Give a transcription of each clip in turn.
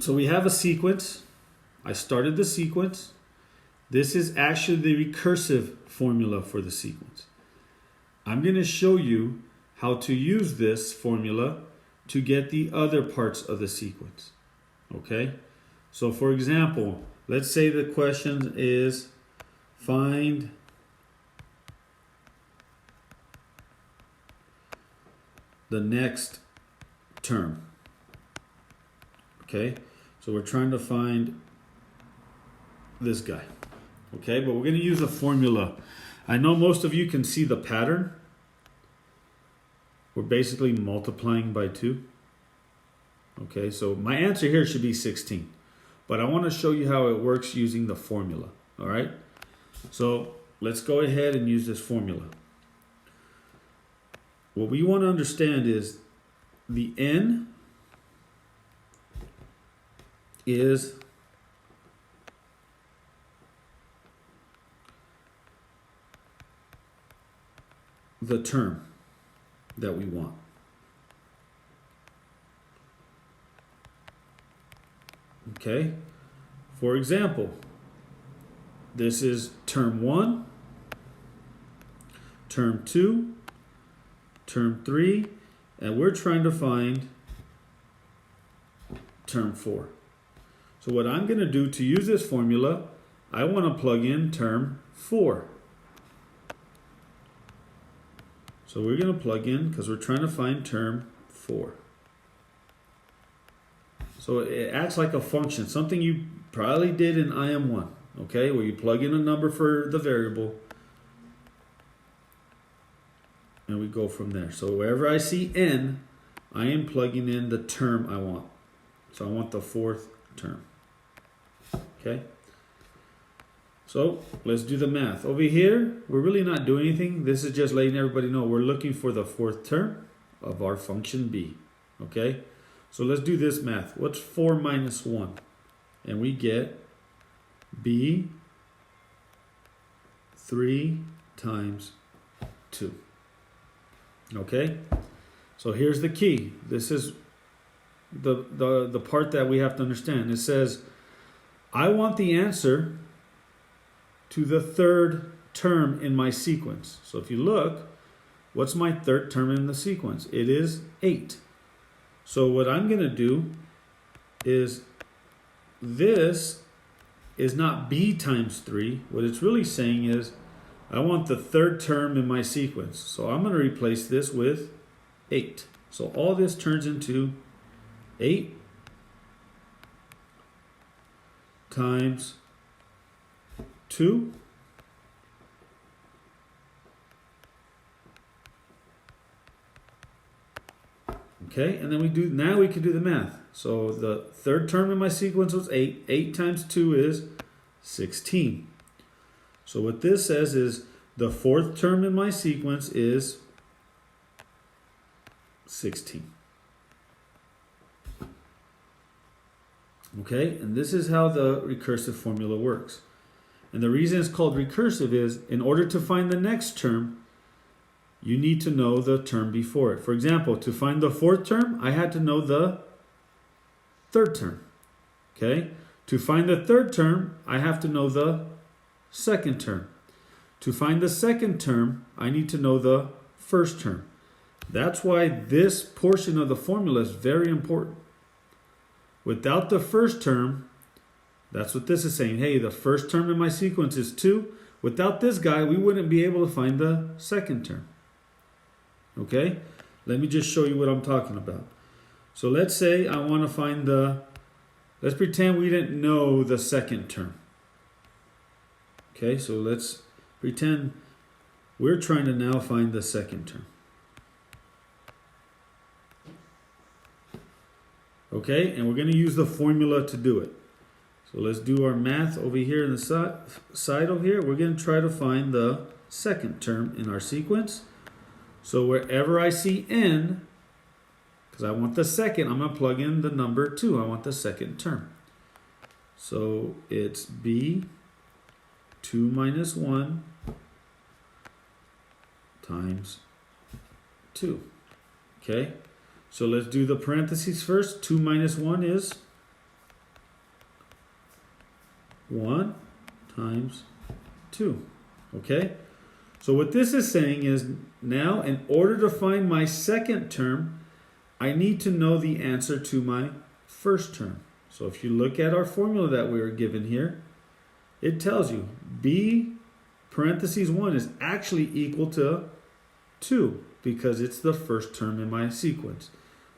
So we have a sequence. I started the sequence. This is actually the recursive formula for the sequence. I'm going to show you how to use this formula to get the other parts of the sequence. Okay? So for example, let's say the question is find the next term. Okay? So we're trying to find this guy. Okay? But we're going to use a formula. I know most of you can see the pattern. We're basically multiplying by 2. Okay, so my answer here should be 16. But I want to show you how it works using the formula. All right? So let's go ahead and use this formula. What we want to understand is the n is the term that we want. Okay? For example, this is term 1, term 2, term 3, and we're trying to find term 4. So what I'm going to do to use this formula, I want to plug in term 4. So we're going to plug in, because we're trying to find term 4. So it acts like a function, something you probably did in Im3, okay, where you plug in a number for the variable, and we go from there. So wherever I see n, I am plugging in the term I want. So I want the 4th term. Okay? So let's do the math. Over here, we're really not doing anything. This is just letting everybody know we're looking for the 4th term of our function b. Okay? So let's do this math. What's 4 minus 1? And we get b 3 times 2. Okay? So here's the key. This is the part that we have to understand. It says, I want the answer to the 3rd term in my sequence. So if you look, what's my 3rd term in the sequence? It is 8. So what I'm going to do is, this is not b times 3. What it's really saying is, I want the 3rd term in my sequence. So I'm going to replace this with 8. So all this turns into 8 times 2 okay, and then now we can do the math. So the 3rd term in my sequence was 8. 8 times 2 is 16. So what this says is the 4th term in my sequence is 16. Okay, and this is how the recursive formula works. And the reason it's called recursive is, in order to find the next term, you need to know the term before it. For example, to find the 4th term, I had to know the 3rd term. Okay? To find the 3rd term, I have to know the 2nd term. To find the 2nd term, I need to know the 1st term. That's why this portion of the formula is very important. Without the 1st term, that's what this is saying. Hey, the 1st term in my sequence is 2. Without this guy, we wouldn't be able to find the 2nd term. Okay? Let me just show you what I'm talking about. So let's say I want to find let's pretend we didn't know the 2nd term. Okay, so let's pretend we're trying to now find the 2nd term. Okay, and we're going to use the formula to do it. So let's do our math over here in the side over here. We're going to try to find the 2nd term in our sequence. So wherever I see n, because I want the 2nd, I'm going to plug in the number 2. I want the 2nd term. So it's b 2 minus 1 times 2. Okay? So let's do the parentheses first. 2 minus 1 is 1 times 2. Okay? So what this is saying is now in order to find my second term, I need to know the answer to my first term. So if you look at our formula that we were given here, it tells you b parentheses 1 is actually equal to 2 because it's the first term in my sequence.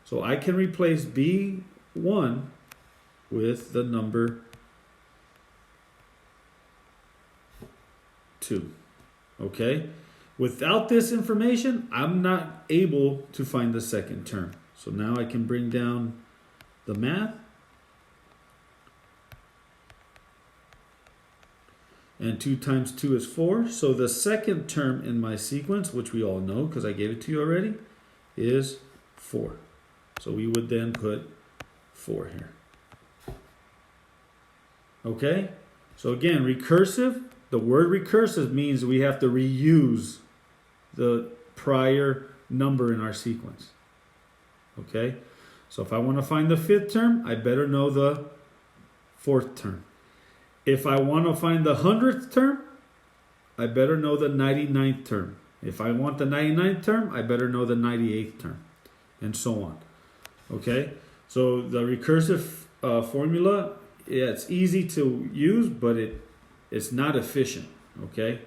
So I can replace b1 with the number 2. Okay? Without this information, I'm not able to find the second term. So now I can bring down the math. And 2 times 2 is 4. So the second term in my sequence, which we all know because I gave it to you already, is 4. So we would then put 4 here. Okay? So again, recursive. The word recursive means we have to reuse the prior number in our sequence. Okay? So if I want to find the 5th term, I better know the 4th term. If I want to find the 100th term, I better know the 99th term. If I want the 99th term, I better know the 98th term. And so on. Okay? So the recursive formula, yeah, it's easy to use, but it's not efficient. Okay?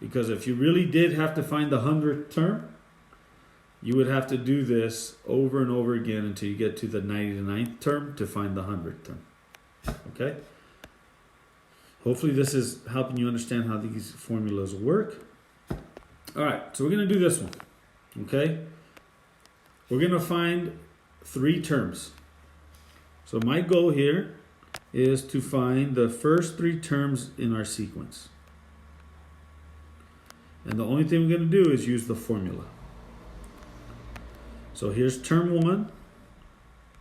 Because if you really did have to find the 100th term, you would have to do this over and over again until you get to the 99th term to find the 100th term. Okay? Hopefully this is helping you understand how these formulas work. All right, so we're going to do this one. Okay? We're going to find 3 terms. So my goal here is to find the first 3 terms in our sequence. And the only thing we're going to do is use the formula. So here's term 1,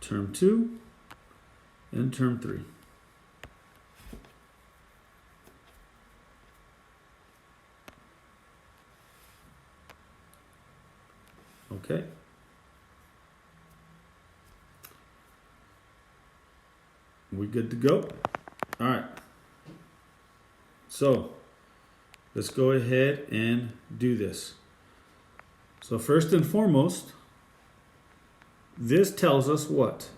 term 2, and term 3. Okay. We good to go? All right. So let's go ahead and do this. So first and foremost, this tells us what?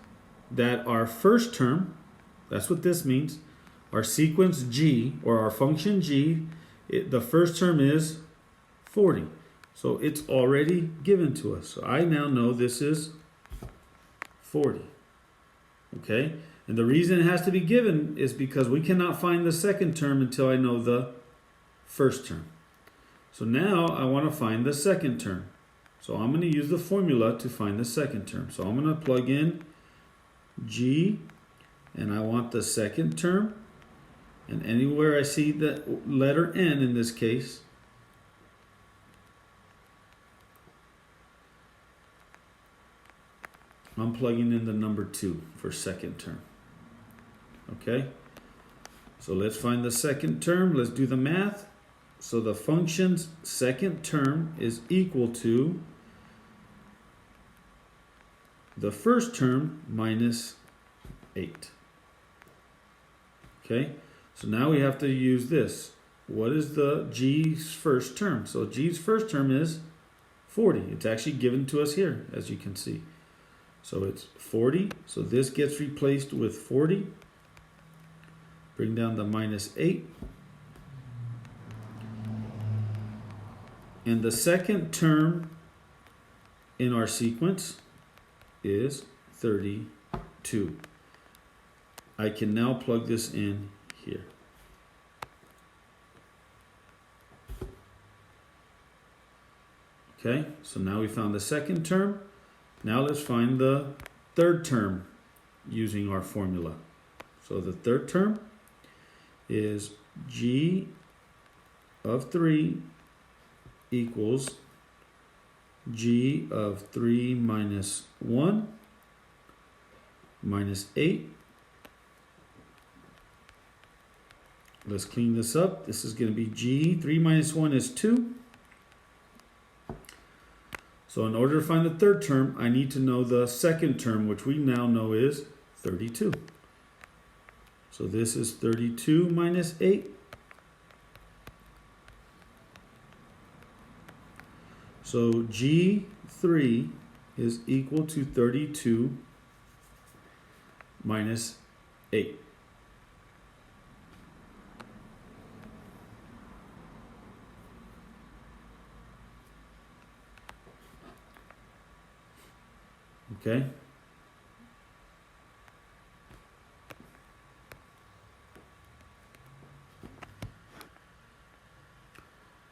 That our first term, that's what this means, our sequence G, or our function G, the first term is 40. So it's already given to us. So I now know this is 40. Okay? And the reason it has to be given is because we cannot find the second term until I know the first term. So now I want to find the second term. So I'm going to use the formula to find the second term. So I'm going to plug in G, and I want the second term. And anywhere I see the letter N in this case, I'm plugging in the number 2 for second term. Okay? So let's find the second term. Let's do the math. So the function's second term is equal to the first term minus 8. Okay? So now we have to use this. What is the G's first term? So G's first term is 40. It's actually given to us here, as you can see. So it's 40. So this gets replaced with 40. Bring down the minus 8. And the second term in our sequence is 32. I can now plug this in here. Okay, so now we found the second term. Now let's find the third term using our formula. So the third term is G of 3 equals G of 3 minus 1 minus 8. Let's clean this up. This is going to be G. 3 minus 1 is 2. So in order to find the third term, I need to know the second term, which we now know is 32. So this is 32 minus 8. So G3 is equal to 32 minus 8. Okay.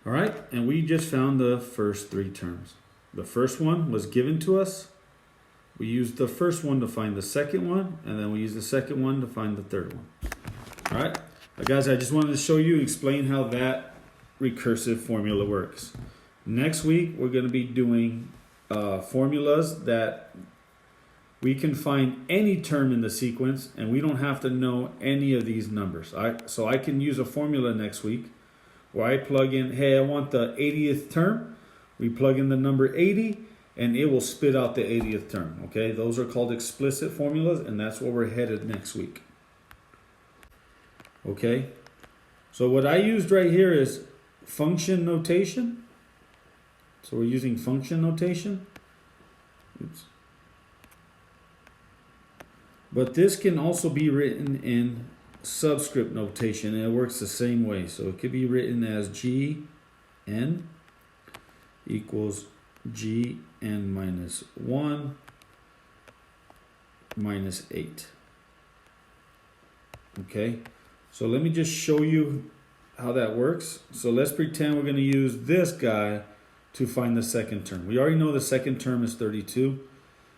All right, and we just found the first three terms. The first one was given to us. We used the first one to find the second one, and then we used the second one to find the third one. All right, guys, I just wanted to show you, explain how that recursive formula works. Next week, we're going to be doing formulas that we can find any term in the sequence, and we don't have to know any of these numbers. So I can use a formula next week where I plug in, hey, I want the 80th term. We plug in the number 80, and it will spit out the 80th term. Okay, those are called explicit formulas, and that's where we're headed next week. Okay, so what I used right here is function notation. So we're using function notation. Oops. But this can also be written in subscript notation, and it works the same way. So it could be written as Gn equals Gn minus 1 minus 8. Okay, so let me just show you how that works. So let's pretend we're going to use this guy to find the second term. We already know the second term is 32.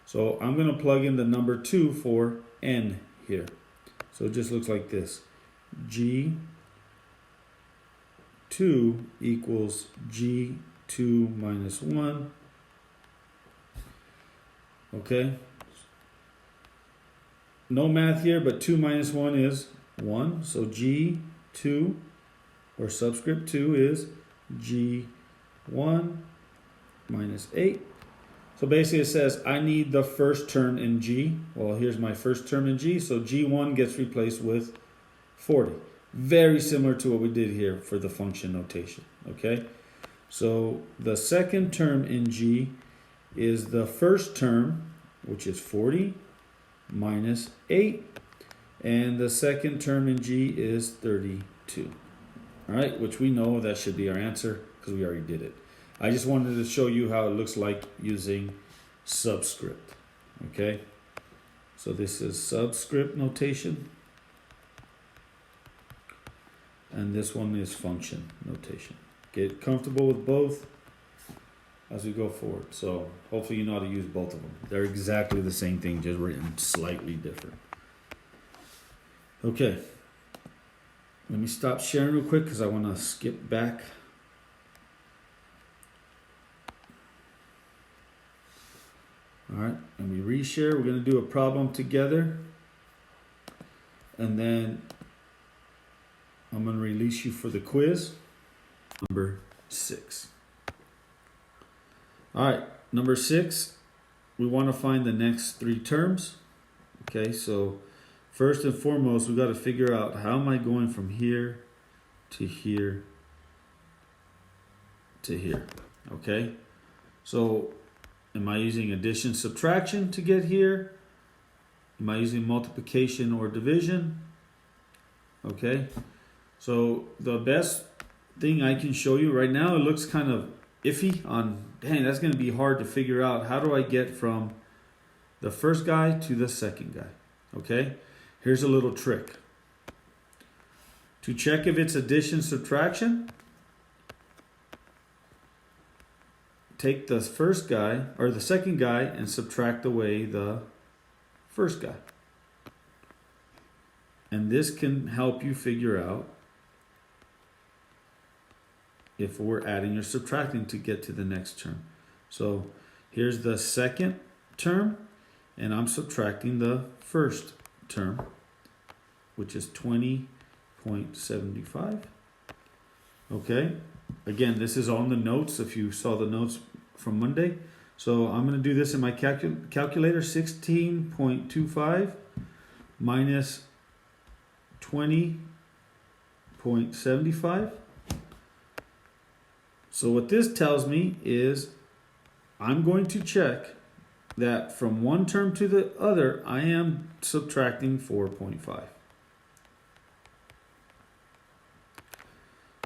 So I'm going to plug in the number 2 for n here. So it just looks like this. G2 equals G2 minus 1. Okay. No math here, but 2 minus 1 is 1. So G2, or subscript 2, is G1 minus 8. So basically it says I need the first term in G. Well, here's my first term in G. So G1 gets replaced with 40. Very similar to what we did here for the function notation. Okay. So the second term in G is the first term, which is 40 minus 8. And the second term in G is 32. All right, which we know that should be our answer because we already did it. I just wanted to show you how it looks like using subscript. Okay, so this is subscript notation, and this one is function notation. Get comfortable with both as we go forward. So hopefully you know how to use both of them. They're exactly the same thing, just written slightly different. Okay, let me stop sharing real quick because I want to skip back. All right, and we reshare. We're going to do a problem together, and then I'm going to release you for the quiz. Number 6. All right, number 6, we want to find the next 3 terms. Okay, so first and foremost, we got to figure out how am I going from here to here to here. Okay, so am I using addition, subtraction to get here? Am I using multiplication or division? Okay, so the best thing I can show you right now, it looks kind of iffy on, dang, that's going to be hard to figure out. How do I get from the first guy to the second guy? Okay, here's a little trick. To check if it's addition, subtraction, take the first guy or the second guy and subtract away the first guy. And this can help you figure out if we're adding or subtracting to get to the next term. So here's the second term, and I'm subtracting the first term, which is 20.75. Okay. Again, this is on the notes if you saw the notes from Monday. So I'm going to do this in my calculator. 16.25 minus 20.75. So what this tells me is I'm going to check that from one term to the other, I am subtracting 4.5.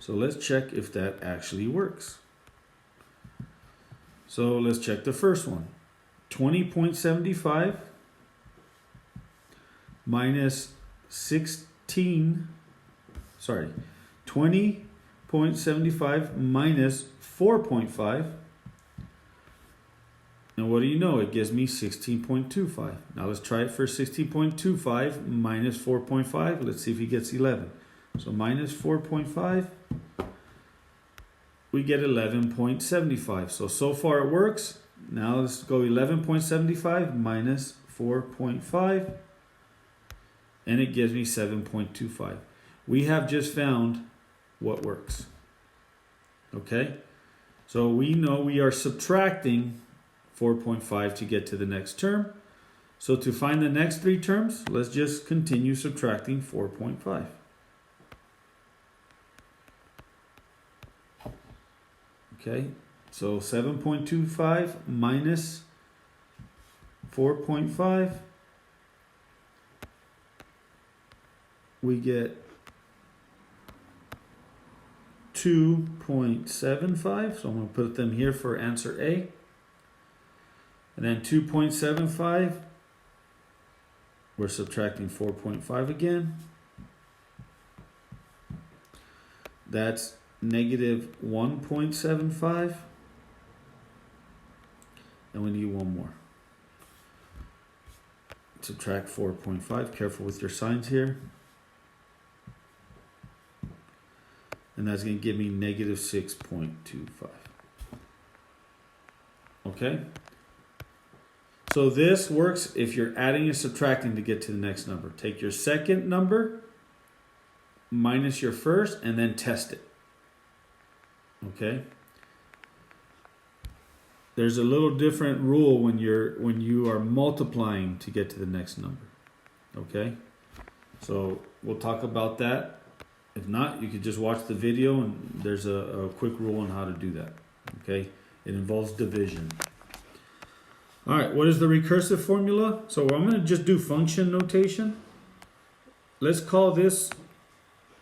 So let's check if that actually works. So let's check the first one. 20.75 minus 20.75 minus 4.5. And what do you know? It gives me 16.25. Now let's try it for 16.25 minus 4.5. Let's see if he gets 11. So minus 4.5, we get 11.75. So far it works. Now let's go 11.75 minus 4.5, and it gives me 7.25. We have just found what works. Okay? So we know we are subtracting 4.5 to get to the next term. So to find the next three terms, let's just continue subtracting 4.5. Okay, so 7.25 minus 4.5, we get 2.75. So I'm going to put them here for answer A. And then 2.75, we're subtracting 4.5 again. That's negative 1.75. And we need one more. Subtract 4.5. Careful with your signs here. And that's going to give me negative 6.25. Okay? So this works if you're adding and subtracting to get to the next number. Take your second number minus your first and then test it. Okay? There's a little different rule when you are multiplying to get to the next number. Okay? So we'll talk about that. If not, you could just watch the video and there's a quick rule on how to do that. Okay? It involves division. Alright, what is the recursive formula? So I'm going to just do function notation. Let's call this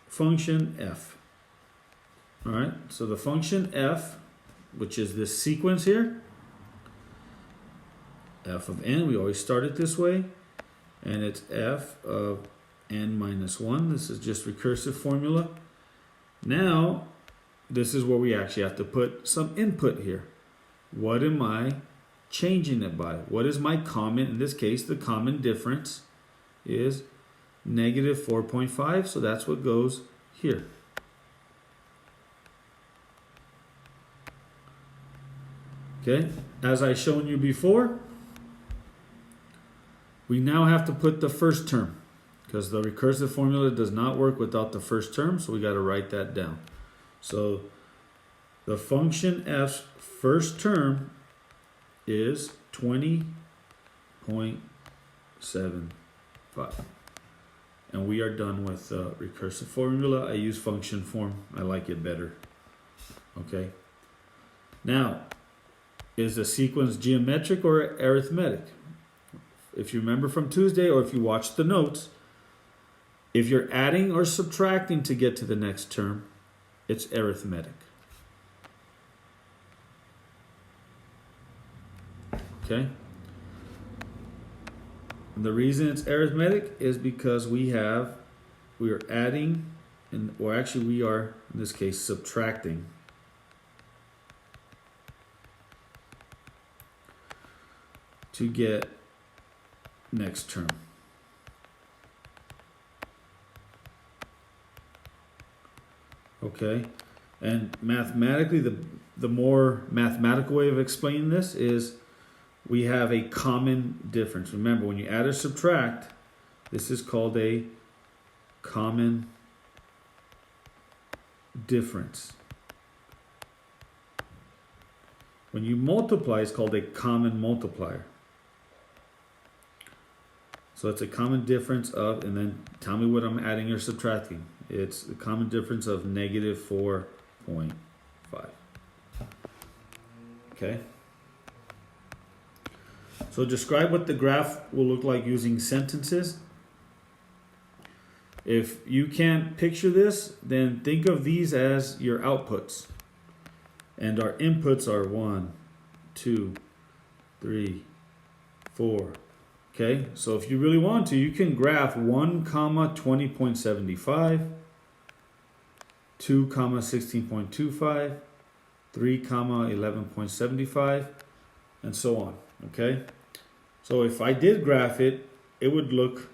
function f. Alright, so the function f, which is this sequence here, f of n, we always start it this way, and it's f of n minus 1. This is just recursive formula. Now, this is where we actually have to put some input here. What am I changing it by? What is my common? In this case, the common difference is negative 4.5, so that's what goes here. Okay, as I shown you before, we now have to put the first term because the recursive formula does not work without the first term, so we got to write that down. So the function f's first term is 20.75. And we are done with the recursive formula. I use function form. I like it better. Okay. Now, is the sequence geometric or arithmetic? If you remember from Tuesday or if you watch the notes, if you're adding or subtracting to get to the next term, it's arithmetic. Okay? And the reason it's arithmetic is because we are adding, or actually we are, in this case, subtracting to get next term. Okay, and mathematically, the more mathematical way of explaining this is we have a common difference. Remember, when you add or subtract, this is called a common difference. When you multiply, it's called a common multiplier. So it's a common difference of, and then tell me what I'm adding or subtracting. It's the common difference of negative 4.5. Okay? So describe what the graph will look like using sentences. If you can't picture this, then think of these as your outputs. And our inputs are 1, 2, 3, 4. Okay, so if you really want to, you can graph 1 comma 20.75, 2 comma 16.25, 3 comma 11.75, and so on. Okay, so if I did graph it, it would look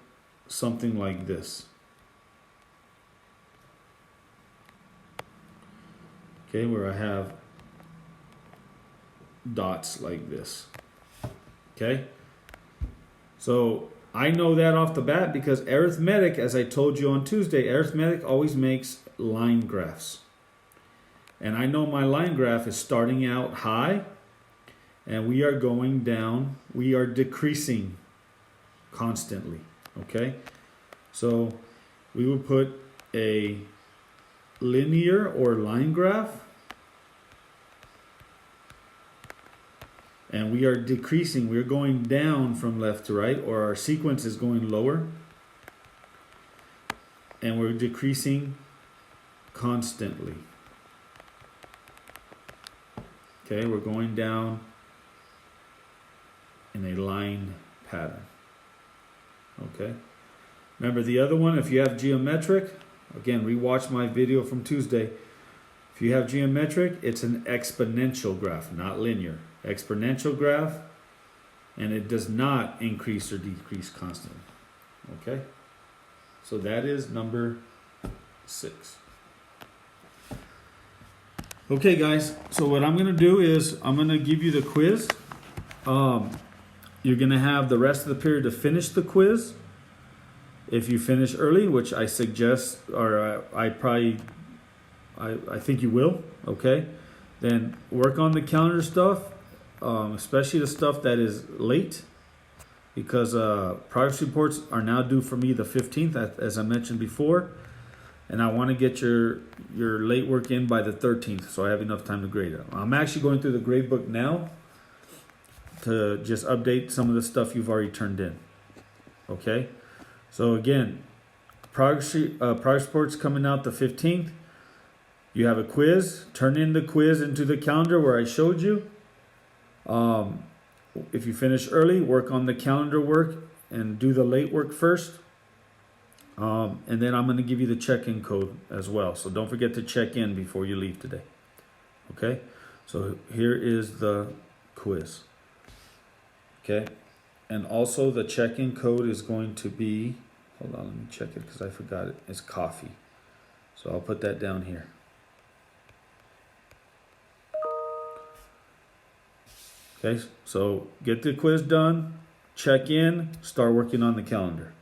something like this. Okay, where I have dots like this. Okay, so I know that off the bat because arithmetic, as I told you on Tuesday, arithmetic always makes line graphs. And I know my line graph is starting out high and we are going down, we are decreasing constantly. Okay, so we will put a linear or line graph, and we are decreasing, we're going down from left to right, or our sequence is going lower, and we're decreasing constantly. Okay, we're going down in a line pattern. Okay, remember the other one, if you have geometric, again, rewatch my video from Tuesday. If you have geometric, it's an exponential graph, not linear. Exponential graph, and it does not increase or decrease constantly. Okay? So that is number 6. Okay, guys, so what I'm going to do is I'm going to give you the quiz. You're going to have the rest of the period to finish the quiz. If you finish early, which I suggest, or I think you will, okay? Then work on the calendar stuff, especially the stuff that is late, because progress reports are now due for me the 15th, as I mentioned before, and I want to get your late work in by the 13th, so I have enough time to grade it. I'm actually going through the grade book now to just update some of the stuff you've already turned in, okay? So again, progress reports coming out the 15th. You have a quiz. Turn in the quiz into the calendar where I showed you. If you finish early, work on the calendar work and do the late work first. And then I'm going to give you the check-in code as well. So don't forget to check in before you leave today. Okay? So here is the quiz. Okay? And also the check-in code is going to be, hold on, let me check it because I forgot it. It's coffee. So I'll put that down here. Okay, so get the quiz done, check in, start working on the calendar.